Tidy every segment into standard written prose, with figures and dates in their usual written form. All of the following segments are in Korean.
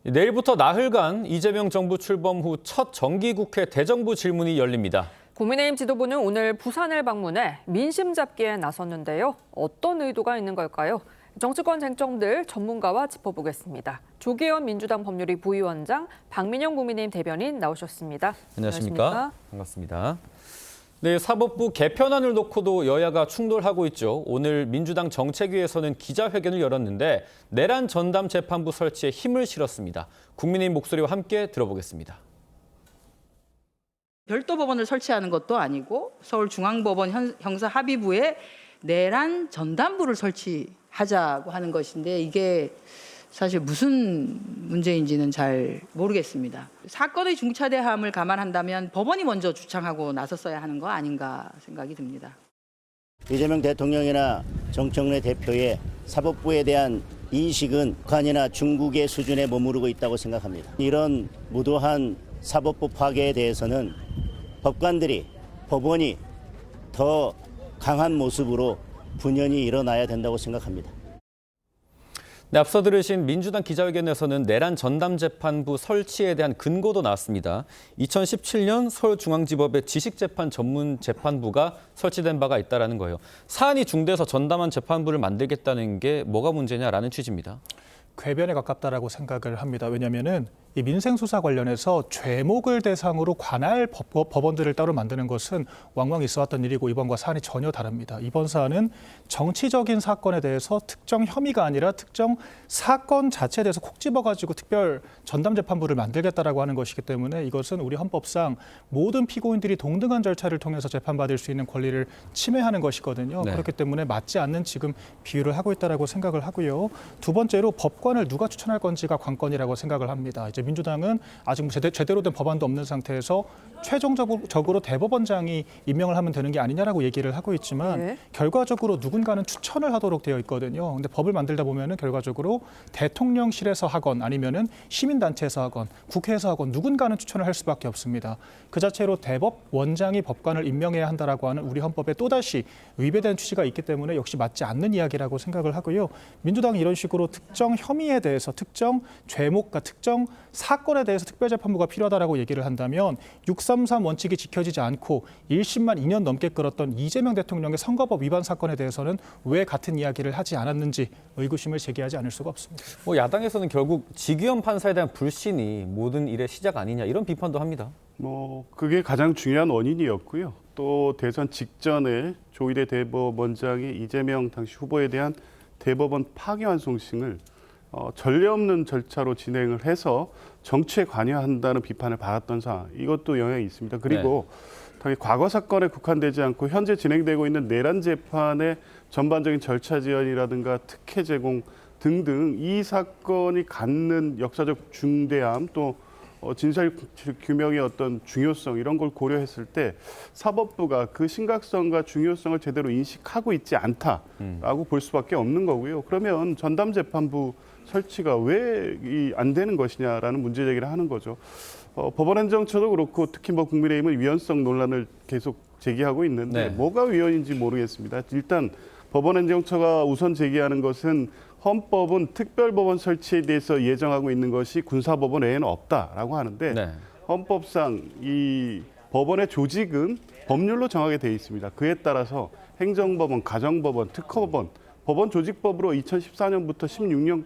내일부터 나흘간 이재명 정부 출범 후 첫 정기국회 대정부 질문이 열립니다. 국민의힘 지도부는 오늘 부산을 방문해 민심 잡기에 나섰는데요. 어떤 의도가 있는 걸까요? 정치권 쟁점들 전문가와 짚어보겠습니다. 조기현 민주당 법률위 부위원장, 박민영 국민의힘 대변인 나오셨습니다. 안녕하십니까? 반갑습니다. 네, 사법부 개편안을 놓고도 여야가 충돌하고 있죠. 오늘 민주당 정책위에서는 기자회견을 열었는데 내란 전담 재판부 설치에 힘을 실었습니다. 국민의힘 목소리와 함께 들어보겠습니다. 별도 법원을 설치하는 것도 아니고 서울중앙법원 형사합의부에 내란 전담부를 설치하자고 하는 것인데 이게 사실 무슨 문제인지는 잘 모르겠습니다. 사건의 중차대함을 감안한다면 법원이 먼저 주창하고 나섰어야 하는 거 아닌가 생각이 듭니다. 이재명 대통령이나 정청래 대표의 사법부에 대한 인식은 북한이나 중국의 수준에 머무르고 있다고 생각합니다. 이런 무도한 사법부 파괴에 대해서는 법관들이, 법원이 더 강한 모습으로 분연히 일어나야 된다고 생각합니다. 네, 앞서 들으신 민주당 기자회견에서는 내란 전담재판부 설치에 대한 근거도 나왔습니다. 2017년 서울중앙지법에 지식재판 전문 재판부가 설치된 바가 있다는 거예요. 사안이 중대해서 전담한 재판부를 만들겠다는 게 뭐가 문제냐라는 취지입니다. 궤변에 가깝다라고 생각을 합니다. 왜냐하면은 이 민생수사 관련해서 죄목을 대상으로 관할 법원들을 따로 만드는 것은 왕왕 있어왔던 일이고 이번과 사안이 전혀 다릅니다. 이번 사안은 정치적인 사건에 대해서 특정 혐의가 아니라 특정 사건 자체에 대해서 콕 집어가지고 특별 전담재판부를 만들겠다라고 하는 것이기 때문에 이것은 우리 헌법상 모든 피고인들이 동등한 절차를 통해서 재판받을 수 있는 권리를 침해하는 것이거든요. 네. 그렇기 때문에 맞지 않는 지금 비유를 하고 있다라고 생각을 하고요. 두 번째로 법관을 누가 추천할 건지가 관건이라고 생각을 합니다. 이제 민주당은 아직 제대로 된 법안도 없는 상태에서 최종적으로 대법원장이 임명을 하면 되는 게 아니냐라고 얘기를 하고 있지만 네. 결과적으로 누군가는 추천을 하도록 되어 있거든요. 근데 법을 만들다 보면은 결과적으로 대통령실에서 하건 아니면은 시민단체에서 하건 국회에서 하건 누군가는 추천을 할 수밖에 없습니다. 그 자체로 대법원장이 법관을 임명해야 한다라고 하는 우리 헌법에 또다시 위배된 취지가 있기 때문에 역시 맞지 않는 이야기라고 생각을 하고요. 민주당이 이런 식으로 특정 혐의에 대해서 특정 죄목과 특정 사건에 대해서 특별재판부가 필요하다라고 얘기를 한다면 633 원칙이 지켜지지 않고 1심만 2년 넘게 끌었던 이재명 대통령의 선거법 위반 사건에 대해서는 왜 같은 이야기를 하지 않았는지 의구심을 제기하지 않을 수가 없습니다. 야당에서는 결국 지기현 판사에 대한 불신이 모든 일의 시작 아니냐 이런 비판도 합니다. 그게 가장 중요한 원인이었고요. 또 대선 직전에 조희대 대법원장이 이재명 당시 후보에 대한 대법원 파기환송심을 전례 없는 절차로 진행을 해서 정치에 관여한다는 비판을 받았던 사안, 이것도 영향이 있습니다. 그리고 당연히 과거 사건에 국한되지 않고 현재 진행되고 있는 내란 재판의 전반적인 절차 지연이라든가 특혜 제공 등등 이 사건이 갖는 역사적 중대함 또 진실 규명의 어떤 중요성 이런 걸 고려했을 때 사법부가 그 심각성과 중요성을 제대로 인식하고 있지 않다라고 볼 수밖에 없는 거고요. 그러면 전담재판부 설치가 왜 안 되는 것이냐라는 문제 제기를 하는 거죠. 법원행정처도 그렇고 특히 국민의힘은 위헌성 논란을 계속 제기하고 있는데 뭐가 위헌인지 모르겠습니다. 일단 법원행정처가 우선 제기하는 것은 헌법은 특별법원 설치에 대해서 예정하고 있는 것이 군사법원 외에는 없다라고 하는데 헌법상 이 법원의 조직은 법률로 정하게 돼 있습니다. 그에 따라서 행정법원, 가정법원, 특허법원, 법원 조직법으로 2014년부터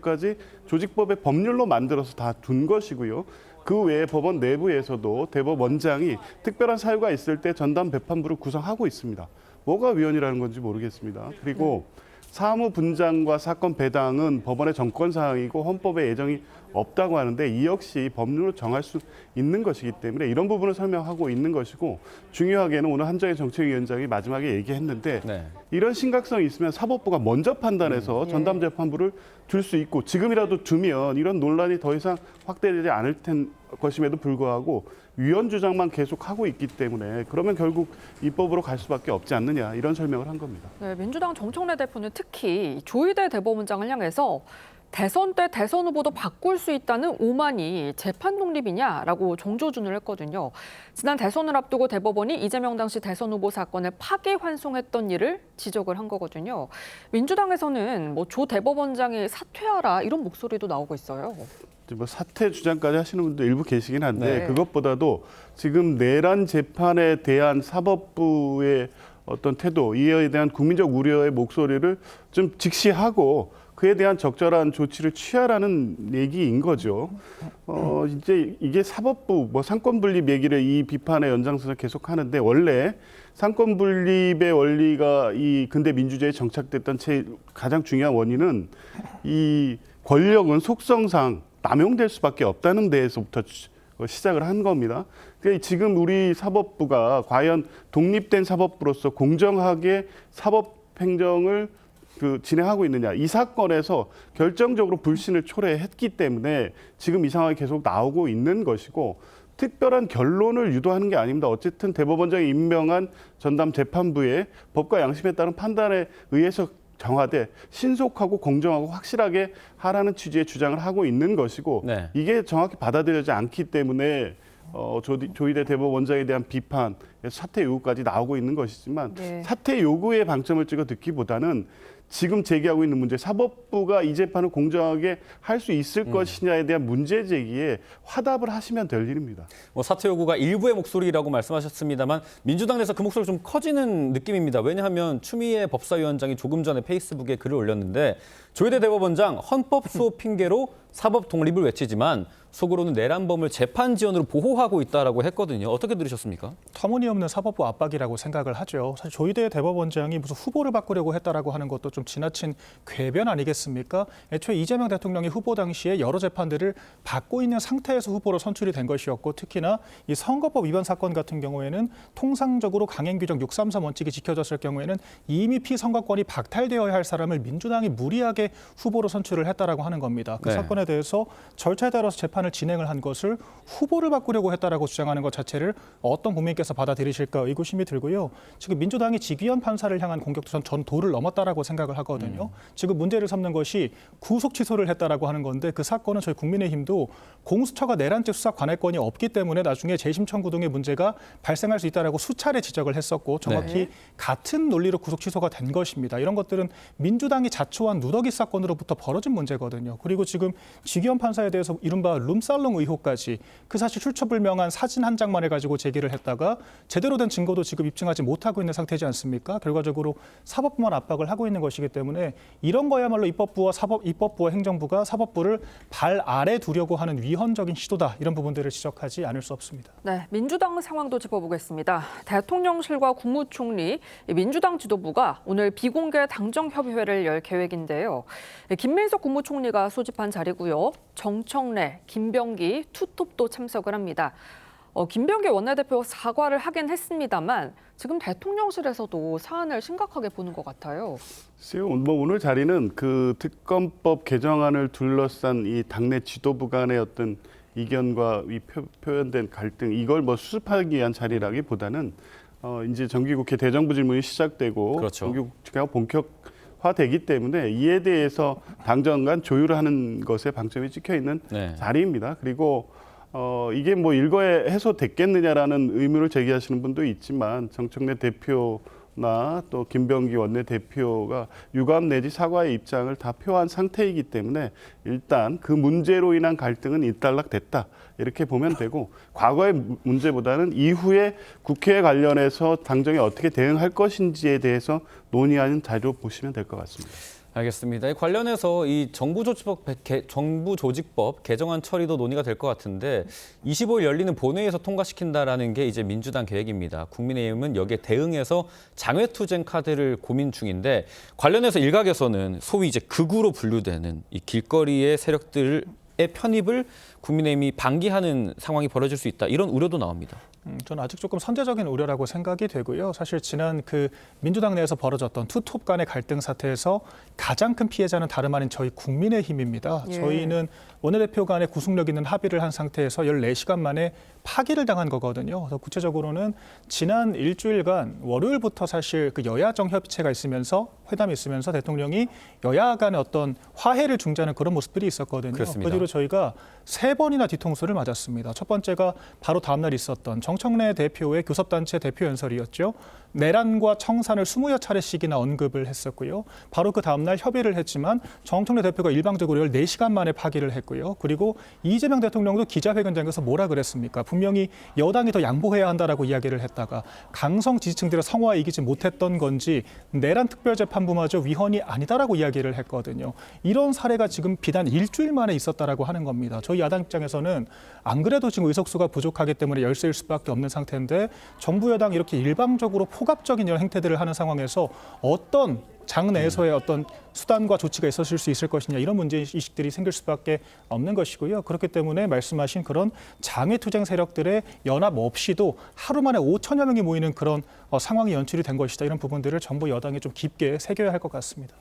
16년까지 조직법의 법률로 만들어서 다 둔 것이고요. 그 외에 법원 내부에서도 대법원장이 특별한 사유가 있을 때 전담 재판부를 구성하고 있습니다. 뭐가 위헌이라는 건지 모르겠습니다. 그리고 사무 분장과 사건 배당은 법원의 정권 사항이고 헌법에 예정이 없다고 하는데 이 역시 법률로 정할 수 있는 것이기 때문에 이런 부분을 설명하고 있는 것이고 중요하게는 오늘 한정희 정책위원장이 마지막에 얘기했는데 이런 심각성이 있으면 사법부가 먼저 판단해서 전담재판부를 둘 수 있고 지금이라도 두면 이런 논란이 더 이상 확대되지 않을 것임에도 불구하고 위헌 주장만 계속하고 있기 때문에 그러면 결국 입법으로 갈 수밖에 없지 않느냐 이런 설명을 한 겁니다. 네, 민주당 정청래 대표는 특히 조희대 대법원장을 향해서 대선 때 대선 후보도 바꿀 수 있다는 오만이 재판 독립이냐라고 정조준을 했거든요. 지난 대선을 앞두고 대법원이 이재명 당시 대선 후보 사건을 파기환송했던 일을 지적을 한 거거든요. 민주당에서는 조 대법원장이 사퇴하라 이런 목소리도 나오고 있어요. 뭐 사퇴 주장까지 하시는 분도 일부 계시긴 한데 네. 그것보다도 지금 내란 재판에 대한 사법부의 어떤 태도, 이에 대한 국민적 우려의 목소리를 좀 직시하고 그에 대한 적절한 조치를 취하라는 얘기인 거죠. 이제 이게 사법부, 뭐 상권 분립 얘기를 이 비판의 연장선에서 계속 하는데 원래 상권 분립의 원리가 이 근대 민주주의에 정착됐던 가장 중요한 원인은 이 권력은 속성상 남용될 수밖에 없다는 데에서부터 시작을 한 겁니다. 그러니까 지금 우리 사법부가 과연 독립된 사법부로서 공정하게 사법행정을 진행하고 있느냐. 이 사건에서 결정적으로 불신을 초래했기 때문에 지금 이 상황이 계속 나오고 있는 것이고 특별한 결론을 유도하는 게 아닙니다. 어쨌든 대법원장이 임명한 전담 재판부의 법과 양심에 따른 판단에 의해서 정하되 신속하고 공정하고 확실하게 하라는 취지의 주장을 하고 있는 것이고 네. 이게 정확히 받아들여지지 않기 때문에 조희대 대법원장에 대한 비판, 사퇴 요구까지 나오고 있는 것이지만 네. 사퇴 요구에 방점을 찍어 듣기보다는 지금 제기하고 있는 문제, 사법부가 이 재판을 공정하게 할 수 있을 것이냐에 대한 문제 제기에 화답을 하시면 될 일입니다. 뭐 사퇴 요구가 일부의 목소리라고 말씀하셨습니다만 민주당 내에서 그 목소리가 좀 커지는 느낌입니다. 왜냐하면 추미애 법사위원장이 조금 전에 페이스북에 글을 올렸는데 조희대 대법원장 헌법 수호 핑계로 사법 독립을 외치지만 속으로는 내란범을 재판 지원으로 보호하고 있다라고 했거든요. 어떻게 들으셨습니까? 터무니없는 사법부 압박이라고 생각을 하죠. 사실 조희대 대법원장이 무슨 후보를 바꾸려고 했다라고 하는 것도 좀 지나친 궤변 아니겠습니까? 애초에 이재명 대통령이 후보 당시에 여러 재판들을 받고 있는 상태에서 후보로 선출이 된 것이었고 특히나 이 선거법 위반 사건 같은 경우에는 통상적으로 강행 규정 633 원칙이 지켜졌을 경우에는 이미 피선거권이 박탈되어야 할 사람을 민주당이 무리하게 후보로 선출을 했다라고 하는 겁니다. 그 네. 사건에 대해서 절차에 따라서 재판을 진행을 한 것을 후보를 바꾸려고 했다라고 주장하는 것 자체를 어떤 국민께서 받아들이실까 의구심이 들고요. 지금 민주당이 지기현 판사를 향한 공격도 전 도를 넘었다라고 생각을 하거든요. 지금 문제를 삼는 것이 구속 취소를 했다라고 하는 건데 그 사건은 저희 국민의힘도 공수처가 내란죄 수사 관할권이 없기 때문에 나중에 재심 청구 등의 문제가 발생할 수 있다라고 수차례 지적을 했었고 정확히 네. 같은 논리로 구속 취소가 된 것입니다. 이런 것들은 민주당이 자초한 누더기 사건으로부터 벌어진 문제거든요. 그리고 지금 지기현 판사에 대해서 이른바 룸살롱 의혹까지 그 사실 출처불명한 사진 한 장만을 가지고 제기를 했다가 제대로 된 증거도 지금 입증하지 못하고 있는 상태지 않습니까? 결과적으로 사법부만 압박을 하고 있는 것이기 때문에 이런 거야말로 입법부와 행정부가 사법부를 발 아래 두려고 하는 위헌적인 시도다. 이런 부분들을 지적하지 않을 수 없습니다. 네, 민주당 상황도 짚어보겠습니다. 대통령실과 국무총리, 민주당 지도부가 오늘 비공개 당정협의회를 열 계획인데요. 김민석 국무총리가 소집한 자리고요. 정청래, 김병기, 투톱도 참석을 합니다. 김병기 원내대표 사과를 하긴 했습니다만 지금 대통령실에서도 사안을 심각하게 보는 것 같아요. 뭐 오늘 자리는 그 특검법 개정안을 둘러싼 이 당내 지도부 간의 어떤 이견과 이 표현된 갈등 이걸 뭐 수습하기 위한 자리라기보다는 이제 정기국회 대정부 질문이 시작되고 그렇죠. 정기국회가 본격화되기 때문에 이에 대해서 당정 간 조율을 하는 것에 방점이 찍혀 있는 네. 자리입니다. 그리고 이게 뭐 일거에 해소됐겠느냐라는 의문을 제기하시는 분도 있지만 정청래 대표나 또 김병기 원내대표가 유감 내지 사과의 입장을 다 표한 상태이기 때문에 일단 그 문제로 인한 갈등은 일단락됐다 이렇게 보면 되고 과거의 문제보다는 이후에 국회에 관련해서 당정이 어떻게 대응할 것인지에 대해서 논의하는 자리로 보시면 될 것 같습니다. 알겠습니다. 관련해서 이 정부조직법 개정안 처리도 논의가 될 것 같은데 25일 열리는 본회의에서 통과시킨다라는 게 이제 민주당 계획입니다. 국민의힘은 여기에 대응해서 장외투쟁 카드를 고민 중인데 관련해서 일각에서는 소위 이제 극우로 분류되는 이 길거리의 세력들의 편입을 국민의힘이 방기하는 상황이 벌어질 수 있다. 이런 우려도 나옵니다. 저는 아직 조금 선제적인 우려라고 생각이 되고요. 사실 지난 그 민주당 내에서 벌어졌던 투톱 간의 갈등 사태에서 가장 큰 피해자는 다름 아닌 저희 국민의힘입니다. 예. 저희는 원내대표 간의 구속력 있는 합의를 한 상태에서 14시간 만에 파기를 당한 거거든요. 그래서 구체적으로는 지난 일주일간 월요일부터 사실 그 여야정 협의체가 있으면서 회담이 있으면서 대통령이 여야 간의 어떤 화해를 중재하는 그런 모습들이 있었거든요. 그렇습니다. 그 뒤로 저희가 3번이나 뒤통수를 맞았습니다. 첫 번째가 바로 다음 날 있었던 정청래 대표의 교섭단체 대표 연설이었죠. 내란과 청산을 20여 차례씩이나 언급을 했었고요. 바로 그 다음날 협의를 했지만 정청래 대표가 일방적으로 14시간 만에 파기를 했고요. 그리고 이재명 대통령도 기자회견장에서 뭐라 그랬습니까? 분명히 여당이 더 양보해야 한다라고 이야기를 했다가 강성 지지층들의 성화에 이기지 못했던 건지 내란 특별재판부마저 위헌이 아니다라고 이야기를 했거든요. 이런 사례가 지금 비단 일주일 만에 있었다라고 하는 겁니다. 저희 야당 입장에서는 안 그래도 지금 의석수가 부족하기 때문에 열세일 수밖에 없는 상태인데 정부 여당이 이렇게 일방적으로 포갑적인 이런 행태들을 하는 상황에서 어떤 장 내에서의 어떤 수단과 조치가 있었을 수 있을 것이냐 이런 문제의식들이 생길 수밖에 없는 것이고요. 그렇기 때문에 말씀하신 그런 장외투쟁 세력들의 연합 없이도 하루 만에 5천여 명이 모이는 그런 상황이 연출이 된 것이다. 이런 부분들을 정부 여당이 좀 깊게 새겨야 할 것 같습니다.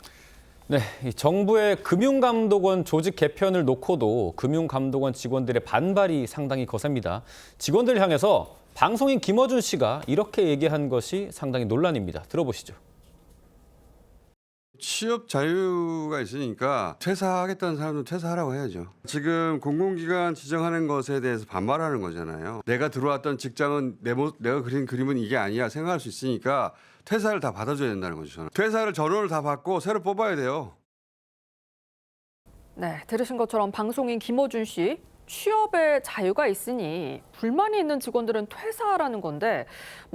네, 이 정부의 금융감독원 조직 개편을 놓고도 금융감독원 직원들의 반발이 상당히 거셉니다. 직원들 향해서 방송인 김어준 씨가 이렇게 얘기한 것이 상당히 논란입니다. 들어보시죠. 취업 자유가 있으니까 퇴사하겠다는 사람은 퇴사하라고 해야죠. 지금 공공기관 지정하는 것에 대해서 반발하는 거잖아요. 내가 들어왔던 직장은 내가 그린 그림은 이게 아니야 생각할 수 있으니까 퇴사를 다 받아줘야 된다는 거죠. 저는. 퇴사를 전원을 다 받고 새로 뽑아야 돼요. 네, 들으신 것처럼 방송인 김어준 씨 취업의 자유가 있으니 불만이 있는 직원들은 퇴사하라는 건데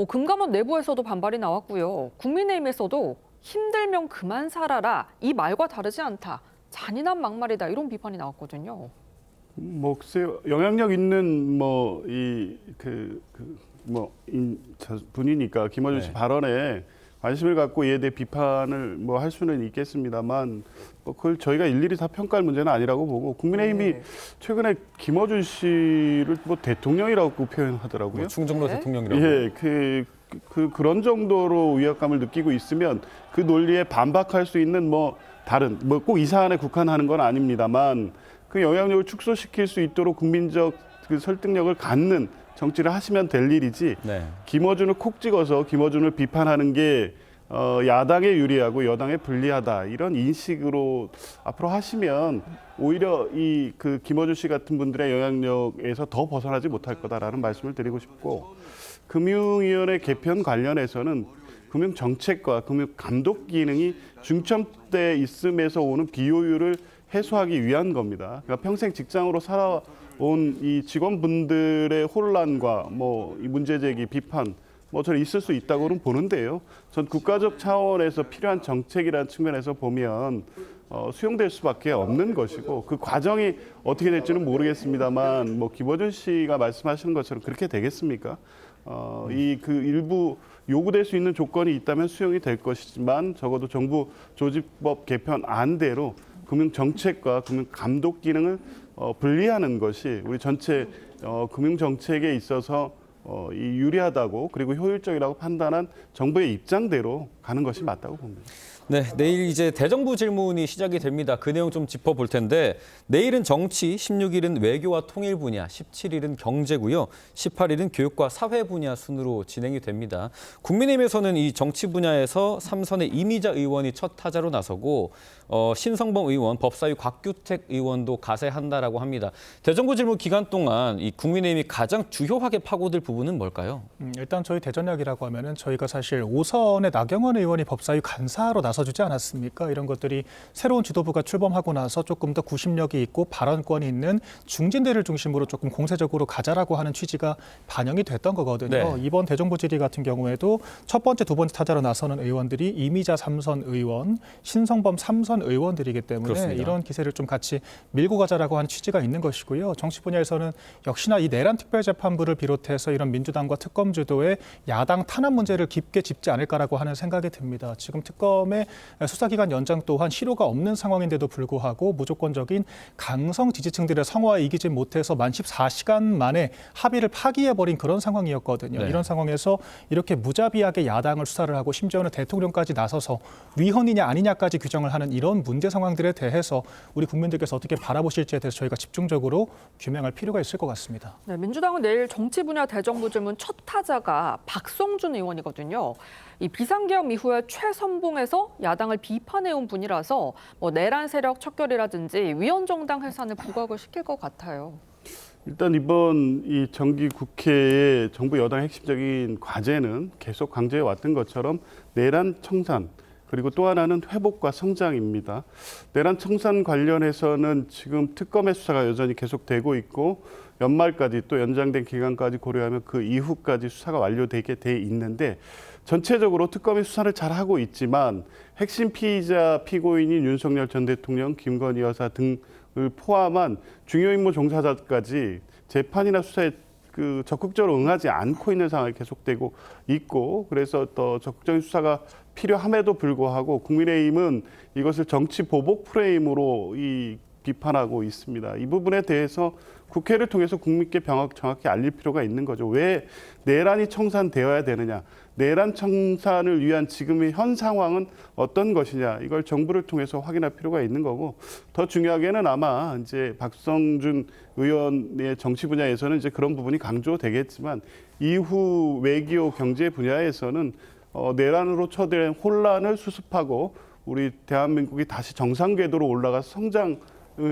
금감원 내부에서도 반발이 나왔고요. 국민의힘에서도 힘들면 그만 살아라 이 말과 다르지 않다. 잔인한 막말이다 이런 비판이 나왔거든요. 글쎄요. 영향력 있는 분이니까 김어준 씨 발언에 관심을 갖고 이에 대해 비판을 할 수는 있겠습니다만 그걸 저희가 일일이 다 평가할 문제는 아니라고 보고 국민의힘이 최근에 김어준 씨를 대통령이라고 표현하더라고요. 충정로 대통령이라고. 예, 그런 정도로 위압감을 느끼고 있으면 그 논리에 반박할 수 있는 다른 꼭 이 사안에 국한하는 건 아닙니다만 그 영향력을 축소시킬 수 있도록 국민적 그 설득력을 갖는 정치를 하시면 될 일이지. 네. 김어준을 콕 찍어서 김어준을 비판하는 게 야당에 유리하고 여당에 불리하다 이런 인식으로 앞으로 하시면 오히려 그 김어준 씨 같은 분들의 영향력에서 더 벗어나지 못할 거다라는 말씀을 드리고 싶고 금융위원회 개편 관련해서는 금융정책과 금융감독 기능이 중점대에 있음에서 오는 비효율을 해소하기 위한 겁니다. 그러니까 평생 직장으로 살아온 이 직원분들의 혼란과 이 문제제기, 비판 저는 있을 수 있다고는 보는데요. 전 국가적 차원에서 필요한 정책이라는 측면에서 보면 수용될 수밖에 없는 것이고 그 과정이 어떻게 될지는 모르겠습니다만 김어준 씨가 말씀하시는 것처럼 그렇게 되겠습니까? 일부 요구될 수 있는 조건이 있다면 수용이 될 것이지만 적어도 정부 조직법 개편 안대로 금융정책과 금융감독 기능을 분리하는 것이 우리 전체 금융정책에 있어서 유리하다고 그리고 효율적이라고 판단한 정부의 입장대로 가는 것이 맞다고 봅니다. 네, 내일 이제 대정부 질문이 시작이 됩니다. 그 내용 좀 짚어볼 텐데 내일은 정치, 16일은 외교와 통일 분야, 17일은 경제고요. 18일은 교육과 사회 분야 순으로 진행이 됩니다. 국민의힘에서는 이 정치 분야에서 삼선의 이미자 의원이 첫 타자로 나서고 신성범 의원, 법사위 곽규택 의원도 가세한다라고 합니다. 대정부 질문 기간 동안 이 국민의힘이 가장 주요하게 파고들 부분은 뭘까요? 일단 저희 대전략이라고 하면은 저희가 사실 5선의 나경원 의원이 법사위 간사로 나서주지 않았습니까? 이런 것들이 새로운 지도부가 출범하고 나서 조금 더 구심력이 있고 발언권이 있는 중진들을 중심으로 조금 공세적으로 가자라고 하는 취지가 반영이 됐던 거거든요. 네. 이번 대정부 질의 같은 경우에도 첫 번째, 두 번째 타자로 나서는 의원들이 이미자 3선 의원, 신성범 3선 의원들이기 때문에 그렇습니다. 이런 기세를 좀 같이 밀고 가자라고 하는 취지가 있는 것이고요. 정치 분야에서는 역시나 이 내란 특별재판부를 비롯해서 이런 민주당과 특검 주도의 야당 탄압 문제를 깊게 짚지 않을까라고 하는 생각이 듭니다. 지금 특검의 수사기간 연장 또한 실효가 없는 상황인데도 불구하고 무조건적인 강성 지지층들의 성화에 이기지 못해서 만 14시간 만에 합의를 파기해버린 그런 상황이었거든요. 네. 이런 상황에서 이렇게 무자비하게 야당을 수사를 하고 심지어는 대통령까지 나서서 위헌이냐 아니냐까지 규정을 하는 이런 문제 상황들에 대해서 우리 국민들께서 어떻게 바라보실지에 대해서 저희가 집중적으로 규명할 필요가 있을 것 같습니다. 네, 민주당은 내일 정치 분야 대정부 질문 첫 타자가 박성준 의원이거든요. 이 비상계엄 이후에 최선봉에서 야당을 비판해온 분이라서 내란 세력 척결이라든지 위헌정당 해산을 부각을 시킬 것 같아요. 일단 이번 이 정기 국회의 정부 여당 핵심적인 과제는 계속 강조해 왔던 것처럼 내란 청산 그리고 또 하나는 회복과 성장입니다. 내란 청산 관련해서는 지금 특검의 수사가 여전히 계속되고 있고 연말까지 또 연장된 기간까지 고려하면 그 이후까지 수사가 완료되게 돼 있는데 전체적으로 특검이 수사를 잘하고 있지만 핵심 피의자 피고인인 윤석열 전 대통령, 김건희 여사 등을 포함한 중요 임무 종사자까지 재판이나 수사에 적극적으로 응하지 않고 있는 상황이 계속되고 있고 그래서 더 적극적인 수사가 필요함에도 불구하고 국민의힘은 이것을 정치 보복 프레임으로 비판하고 있습니다. 이 부분에 대해서 국회를 통해서 국민께 정확히 알릴 필요가 있는 거죠. 왜 내란이 청산되어야 되느냐? 내란 청산을 위한 지금의 현 상황은 어떤 것이냐? 이걸 정부를 통해서 확인할 필요가 있는 거고 더 중요하게는 아마 이제 박성준 의원의 정치 분야에서는 이제 그런 부분이 강조되겠지만 이후 외교 경제 분야에서는 내란으로 초래된 혼란을 수습하고 우리 대한민국이 다시 정상 궤도로 올라가서 성장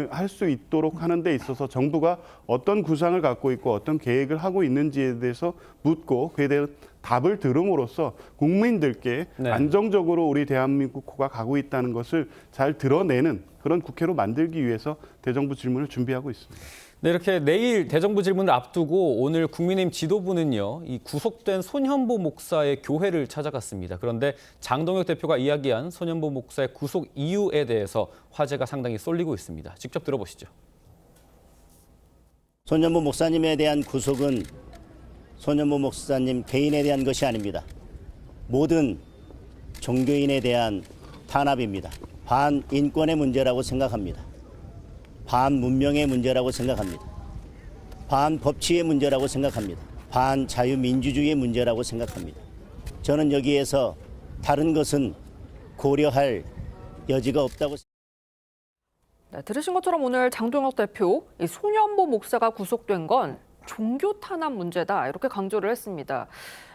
할 수 있도록 하는 데 있어서 정부가 어떤 구상을 갖고 있고 어떤 계획을 하고 있는지에 대해서 묻고 그에 대한 답을 들음으로써 국민들께 네. 안정적으로 우리 대한민국호가 가고 있다는 것을 잘 드러내는 그런 국회로 만들기 위해서 대정부 질문을 준비하고 있습니다. 네, 이렇게 내일 대정부 질문을 앞두고 오늘 국민의힘 지도부는요, 이 구속된 손현보 목사의 교회를 찾아갔습니다. 그런데 장동혁 대표가 이야기한 손현보 목사의 구속 이유에 대해서 화제가 상당히 쏠리고 있습니다. 직접 들어보시죠. 손현보 목사님에 대한 구속은 손현보 목사님 개인에 대한 것이 아닙니다. 모든 종교인에 대한 탄압입니다. 반인권의 문제라고 생각합니다. 반문명의 문제라고 생각합니다. 반법치의 문제라고 생각합니다. 반자유민주주의의 문제라고 생각합니다. 저는 여기에서 다른 것은 고려할 여지가 없다고 생각합니다. 네, 들으신 것처럼 오늘 장동혁 대표, 이 손현보 목사가 구속된 건 종교 탄압 문제다 이렇게 강조를 했습니다.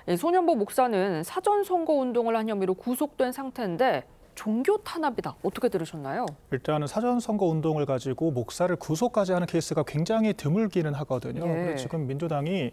이 손현보 목사는 사전 선거 운동을 한 혐의로 구속된 상태인데 종교 탄압이다. 어떻게 들으셨나요? 일단은 사전 선거 운동을 가지고 목사를 구속까지 하는 케이스가 굉장히 드물기는 하거든요. 예. 그래서 지금 민주당이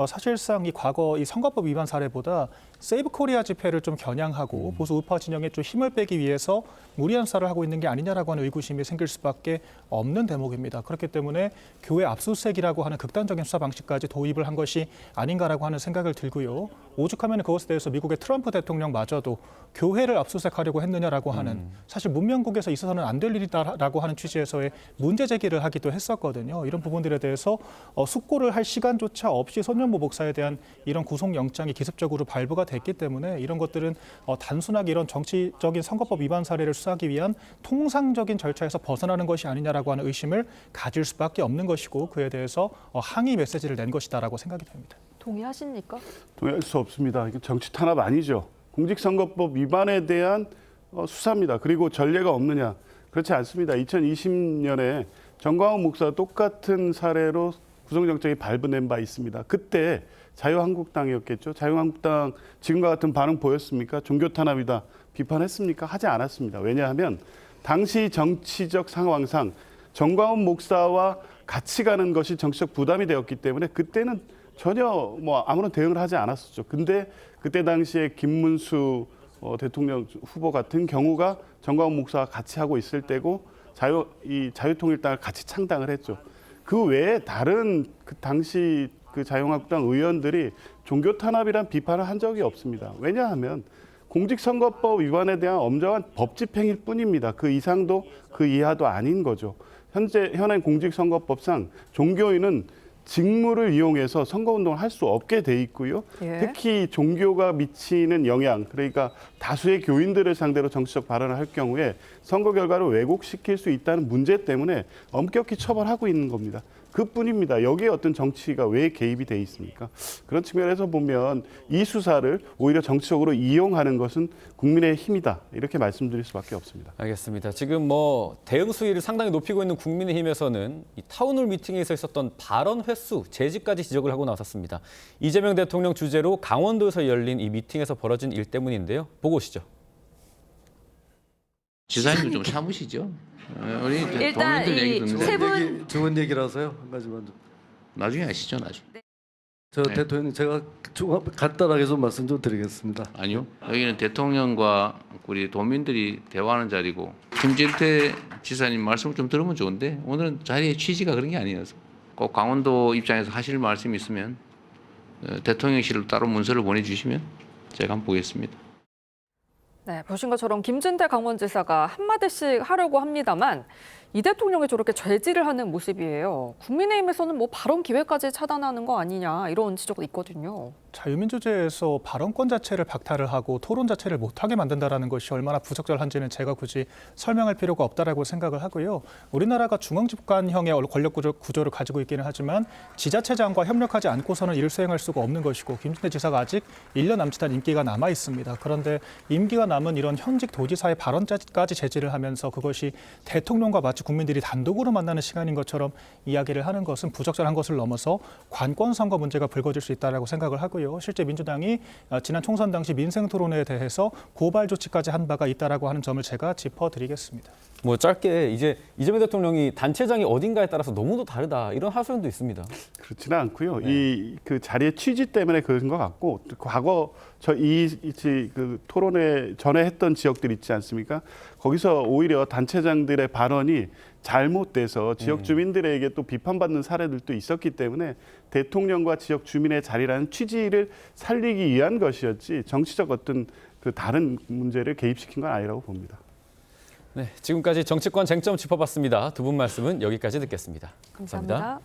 사실상 이 과거 이 선거법 위반 사례보다 세이브 코리아 집회를 좀 겨냥하고 보수 우파 진영에 좀 힘을 빼기 위해서 무리한 수사를 하고 있는 게 아니냐라고 하는 의구심이 생길 수밖에 없는 대목입니다. 그렇기 때문에 교회 압수수색이라고 하는 극단적인 수사 방식까지 도입을 한 것이 아닌가라고 하는 생각을 들고요. 오죽하면 그것에 대해서 미국의 트럼프 대통령마저도 교회를 압수수색하려고 했느냐라고 하는 사실 문명국에서 있어서는 안 될 일이다라고 하는 취지에서의 문제 제기를 하기도 했었거든요. 이런 부분들에 대해서 숙고를 할 시간조차 없이 손현보 목사에 대한 이런 구속영장이 기습적으로 발부가 됐기 때문에 이런 것들은 단순하게 이런 정치적인 선거법 위반 사례를 수사하기 위한 통상적인 절차에서 벗어나는 것이 아니냐라고 하는 의심을 가질 수밖에 없는 것이고 그에 대해서 항의 메시지를 낸 것이다라고 생각이 됩니다. 동의하십니까? 동의할 수 없습니다. 이게 정치 탄압 아니죠. 공직선거법 위반에 대한 수사입니다. 그리고 전례가 없느냐. 그렇지 않습니다. 2020년에 정광훈 목사 똑같은 사례로 구속영장이 발부된 바 있습니다. 그때 자유한국당이었겠죠. 자유한국당 지금과 같은 반응 보였습니까? 종교 탄압이다 비판했습니까? 하지 않았습니다. 왜냐하면 당시 정치적 상황상 정광훈 목사와 같이 가는 것이 정치적 부담이 되었기 때문에 그때는 전혀 아무런 대응을 하지 않았었죠. 근데 그때 당시에 김문수 대통령 후보 같은 경우가 정광훈 목사와 같이 하고 있을 때고 자유통일당을 같이 창당을 했죠. 그 외에 다른 그 당시 그 자유한국당 의원들이 종교 탄압이란 비판을 한 적이 없습니다. 왜냐하면 공직선거법 위반에 대한 엄정한 법 집행일 뿐입니다. 그 이상도 그 이하도 아닌 거죠. 현행 공직선거법상 종교인은 직무를 이용해서 선거운동을 할 수 없게 돼 있고요. 예. 특히 종교가 미치는 영향, 그러니까 다수의 교인들을 상대로 정치적 발언을 할 경우에 선거 결과를 왜곡시킬 수 있다는 문제 때문에 엄격히 처벌하고 있는 겁니다. 그뿐입니다. 여기에 어떤 정치가 왜 개입이 돼 있습니까? 그런 측면에서 보면 이 수사를 오히려 정치적으로 이용하는 것은 국민의 힘이다. 이렇게 말씀드릴 수밖에 없습니다. 알겠습니다. 지금 대응 수위를 상당히 높이고 있는 국민의힘에서는 이 타운홀 미팅에서 있었던 발언 횟수, 제지까지 지적을 하고 나섰습니다. 이재명 대통령 주재로 강원도에서 열린 이 미팅에서 벌어진 일 때문인데요. 보고 오시죠. 지사님도 좀 참으시죠. 우리 일단 동료들 얘기 이 듣는데 세 분 좋은 얘기라서요. 한 가지만 좀. 나중에 아시죠, 나중에. 저 네. 대통령님 제가 간단하게 좀 말씀 좀 드리겠습니다. 아니요. 여기는 대통령과 우리 도민들이 대화하는 자리고 김진태 지사님 말씀을 좀 들으면 좋은데 오늘은 자리의 취지가 그런 게 아니어서 꼭 강원도 입장에서 하실 말씀이 있으면 대통령실로 따로 문서를 보내주시면 제가 한번 보겠습니다. 네, 보신 것처럼 김진태 강원지사가 한마디씩 하려고 합니다만 이 대통령이 저렇게 죄질을 하는 모습이에요. 국민의힘에서는 뭐 발언 기회까지 차단하는 거 아니냐 이런 지적도 있거든요. 자유민주주의에서 발언권 자체를 박탈을 하고 토론 자체를 못하게 만든다는 것이 얼마나 부적절한지는 제가 굳이 설명할 필요가 없다라고 생각을 하고요. 우리나라가 중앙집권형의 권력 구조를 가지고 있기는 하지만 지자체장과 협력하지 않고서는 이를 수행할 수가 없는 것이고 김진태 지사가 아직 1년 남짓한 임기가 남아 있습니다. 그런데 임기가 남은 이런 현직 도지사의 발언까지 제지를 하면서 그것이 대통령과 마치 국민들이 단독으로 만나는 시간인 것처럼 이야기를 하는 것은 부적절한 것을 넘어서 관권 선거 문제가 불거질 수 있다라고 생각을 하고요. 실제 민주당이 지난 총선 당시 민생 토론회에 대해서 고발 조치까지 한 바가 있다라고 하는 점을 제가 짚어드리겠습니다. 뭐 짧게 이제 이재명 대통령이 단체장이 어딘가에 따라서 너무도 다르다 이런 하소연도 있습니다. 그렇지는 않고요. 네. 이 그 자리의 취지 때문에 그런 것 같고 과거 그 토론회 전에 했던 지역들 있지 않습니까? 거기서 오히려 단체장들의 발언이 잘못돼서 지역 주민들에게 또 비판받는 사례들도 있었기 때문에 대통령과 지역 주민의 자리라는 취지를 살리기 위한 것이었지 정치적 어떤 그 다른 문제를 개입시킨 건 아니라고 봅니다. 네, 지금까지 정치권 쟁점 짚어봤습니다. 두 분 말씀은 여기까지 듣겠습니다. 감사합니다.